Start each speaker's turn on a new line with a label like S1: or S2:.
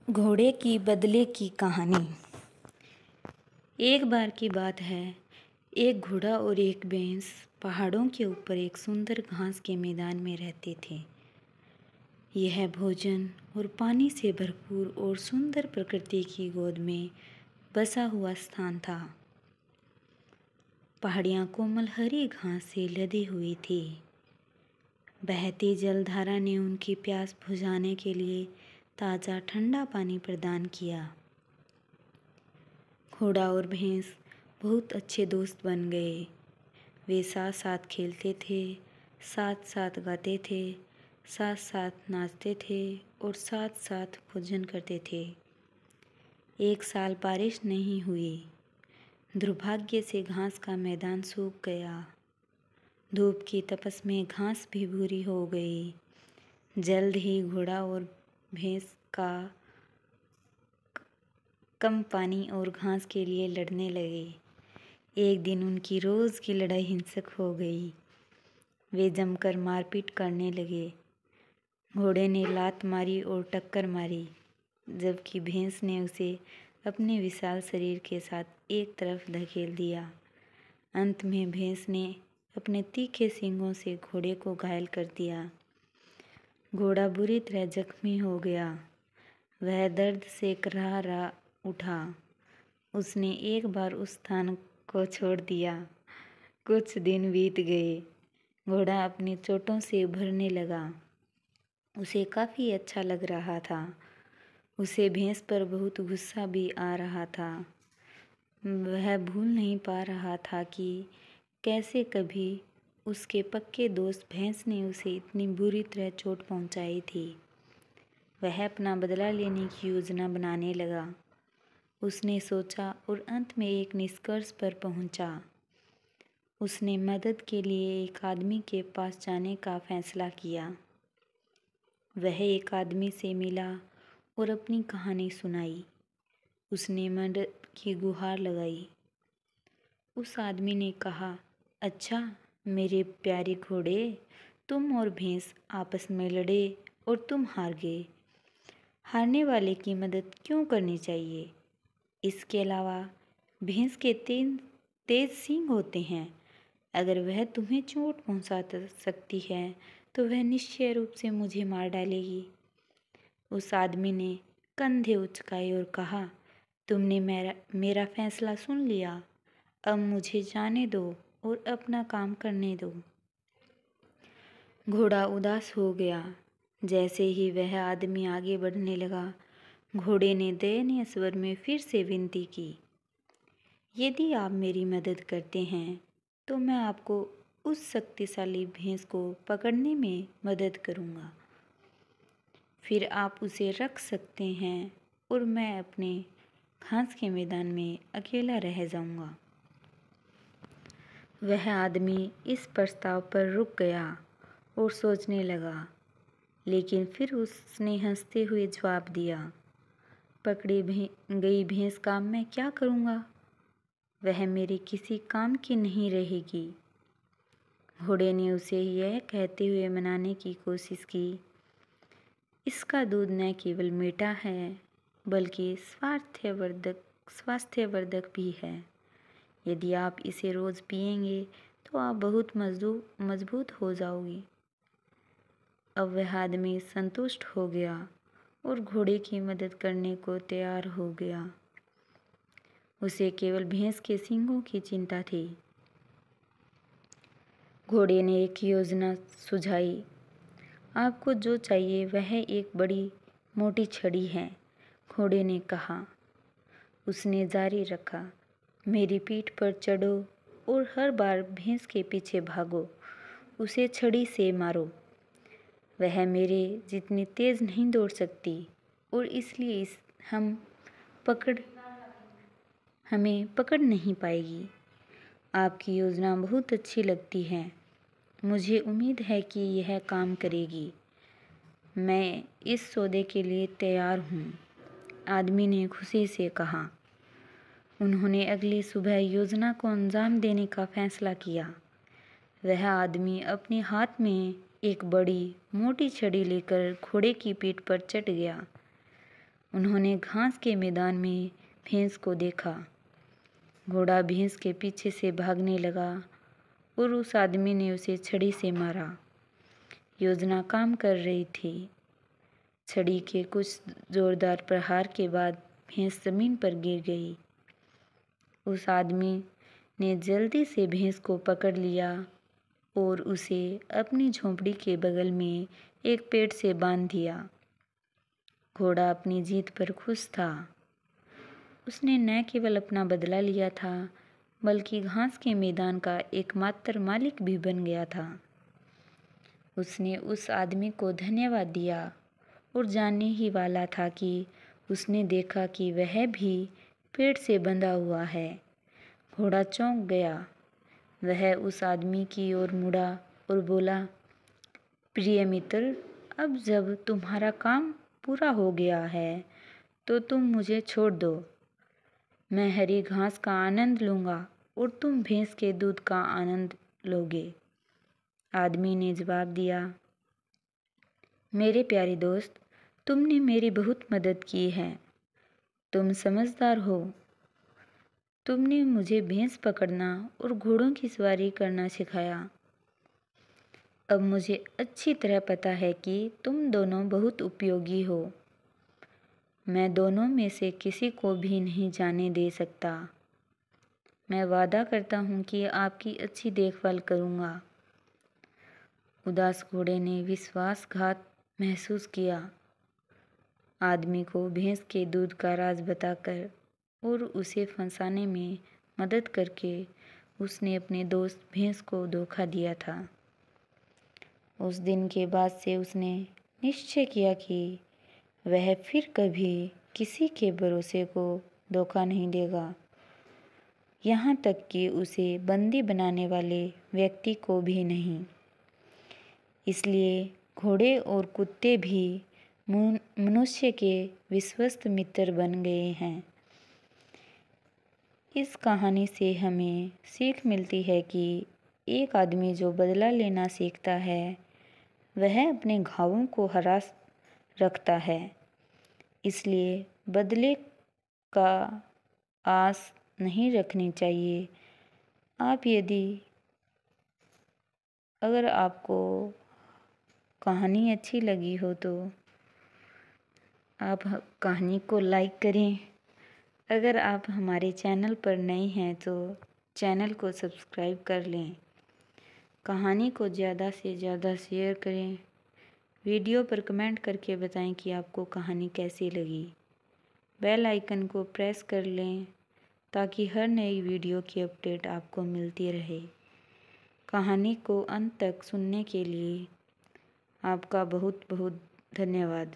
S1: घोड़े की बदले की कहानी। एक बार की बात है, एक घोड़ा और एक भैंस पहाड़ों के ऊपर एक सुंदर घास के मैदान में रहते थे। यह भोजन और पानी से भरपूर और सुंदर प्रकृति की गोद में बसा हुआ स्थान था। पहाड़ियाँ कोमल हरी घास से लदी हुई थी। बहती जलधारा ने उनकी प्यास बुझाने के लिए ताज़ा ठंडा पानी प्रदान किया। घोड़ा और भैंस बहुत अच्छे दोस्त बन गए। वे साथ साथ खेलते थे, साथ साथ गाते थे, साथ साथ नाचते थे और साथ साथ भोजन करते थे। एक साल बारिश नहीं हुई। दुर्भाग्य से घास का मैदान सूख गया। धूप की तपस में घास भी भूरी हो गई। जल्द ही घोड़ा और भैंस का कम पानी और घास के लिए लड़ने लगे। एक दिन उनकी रोज़ की लड़ाई हिंसक हो गई। वे जमकर मारपीट करने लगे। घोड़े ने लात मारी और टक्कर मारी, जबकि भैंस ने उसे अपने विशाल शरीर के साथ एक तरफ धकेल दिया। अंत में भैंस ने अपने तीखे सींगों से घोड़े को घायल कर दिया। घोड़ा बुरी तरह जख्मी हो गया। वह दर्द से कराह उठा। उसने एक बार उस स्थान को छोड़ दिया। कुछ दिन बीत गए। घोड़ा अपनी चोटों से उभरने लगा। उसे काफ़ी अच्छा लग रहा था। उसे भैंस पर बहुत गुस्सा भी आ रहा था। वह भूल नहीं पा रहा था कि कैसे कभी उसके पक्के दोस्त भैंस ने उसे इतनी बुरी तरह चोट पहुंचाई थी। वह अपना बदला लेने की योजना बनाने लगा। उसने सोचा और अंत में एक निष्कर्ष पर पहुंचा। उसने मदद के लिए एक आदमी के पास जाने का फैसला किया। वह एक आदमी से मिला और अपनी कहानी सुनाई। उसने मदद की गुहार लगाई। उस आदमी ने कहा, अच्छा मेरे प्यारे घोड़े, तुम और भैंस आपस में लड़े और तुम हार गए। हारने वाले की मदद क्यों करनी चाहिए? इसके अलावा भैंस के तेज सींग होते हैं। अगर वह तुम्हें चोट पहुंचा सकती है तो वह निश्चय रूप से मुझे मार डालेगी। उस आदमी ने कंधे उचकाए और कहा, तुमने मेरा फैसला सुन लिया। अब मुझे जाने दो और अपना काम करने दो। घोड़ा उदास हो गया। जैसे ही वह आदमी आगे बढ़ने लगा, घोड़े ने दयनीय स्वर में फिर से विनती की, यदि आप मेरी मदद करते हैं तो मैं आपको उस शक्तिशाली भैंस को पकड़ने में मदद करूंगा। फिर आप उसे रख सकते हैं और मैं अपने घास के मैदान में अकेला रह जाऊंगा। वह आदमी इस प्रस्ताव पर रुक गया और सोचने लगा, लेकिन फिर उसने हंसते हुए जवाब दिया, पकड़ी गई भैंस का मैं क्या करूँगा? वह मेरे किसी काम की नहीं रहेगी। घोड़े ने उसे यह कहते हुए मनाने की कोशिश की, इसका दूध न केवल मीठा है बल्कि स्वास्थ्यवर्धक भी है। यदि आप इसे रोज़ पिएंगे तो आप बहुत मजबूत हो जाओगे। अब वह आदमी संतुष्ट हो गया और घोड़े की मदद करने को तैयार हो गया। उसे केवल भैंस के सींगों की चिंता थी। घोड़े ने एक योजना सुझाई, आपको जो चाहिए वह एक बड़ी मोटी छड़ी है। घोड़े ने कहा। उसने जारी रखा, मेरी पीठ पर चढ़ो और हर बार भैंस के पीछे भागो, उसे छड़ी से मारो। वह मेरे जितनी तेज़ नहीं दौड़ सकती और इसलिए हमें पकड़ नहीं पाएगी। आपकी योजना बहुत अच्छी लगती है। मुझे उम्मीद है कि यह काम करेगी। मैं इस सौदे के लिए तैयार हूँ, आदमी ने खुशी से कहा। उन्होंने अगली सुबह योजना को अंजाम देने का फैसला किया। वह आदमी अपने हाथ में एक बड़ी मोटी छड़ी लेकर घोड़े की पीठ पर चढ़ गया। उन्होंने घास के मैदान में भैंस को देखा। घोड़ा भैंस के पीछे से भागने लगा और उस आदमी ने उसे छड़ी से मारा। योजना काम कर रही थी। छड़ी के कुछ जोरदार प्रहार के बाद भैंस जमीन पर गिर गई। उस आदमी ने जल्दी से भैंस को पकड़ लिया और उसे अपनी झोंपड़ी के बगल में एक पेड़ से बांध दिया। घोड़ा अपनी जीत पर खुश था। उसने न केवल अपना बदला लिया था, बल्कि घास के मैदान का एकमात्र मालिक भी बन गया था। उसने उस आदमी को धन्यवाद दिया और जानने ही वाला था कि उसने देखा कि वह भी पेड़ से बंधा हुआ है। घोड़ा चौंक गया। वह उस आदमी की ओर मुड़ा और बोला, प्रिय मित्र, अब जब तुम्हारा काम पूरा हो गया है तो तुम मुझे छोड़ दो। मैं हरी घास का आनंद लूँगा और तुम भैंस के दूध का आनंद लोगे। आदमी ने जवाब दिया, मेरे प्यारे दोस्त, तुमने मेरी बहुत मदद की है। तुम समझदार हो। तुमने मुझे भैंस पकड़ना और घोड़ों की सवारी करना सिखाया। अब मुझे अच्छी तरह पता है कि तुम दोनों बहुत उपयोगी हो। मैं दोनों में से किसी को भी नहीं जाने दे सकता। मैं वादा करता हूँ कि आपकी अच्छी देखभाल करूँगा। उदास घोड़े ने विश्वासघात महसूस किया। आदमी को भैंस के दूध का राज बताकर और उसे फंसाने में मदद करके उसने अपने दोस्त भैंस को धोखा दिया था। उस दिन के बाद से उसने निश्चय किया कि वह फिर कभी किसी के भरोसे को धोखा नहीं देगा, यहाँ तक कि उसे बंदी बनाने वाले व्यक्ति को भी नहीं। इसलिए घोड़े और कुत्ते भी मनुष्य के विश्वस्त मित्र बन गए हैं। इस कहानी से हमें सीख मिलती है कि एक आदमी जो बदला लेना सीखता है, वह अपने घावों को हरा रखता है। इसलिए बदले का आस नहीं रखनी चाहिए। अगर आपको कहानी अच्छी लगी हो तो आप कहानी को लाइक करें। अगर आप हमारे चैनल पर नए हैं तो चैनल को सब्सक्राइब कर लें। कहानी को ज़्यादा से ज़्यादा शेयर करें। वीडियो पर कमेंट करके बताएं कि आपको कहानी कैसी लगी। बेल आइकन को प्रेस कर लें ताकि हर नई वीडियो की अपडेट आपको मिलती रहे। कहानी को अंत तक सुनने के लिए आपका बहुत बहुत धन्यवाद।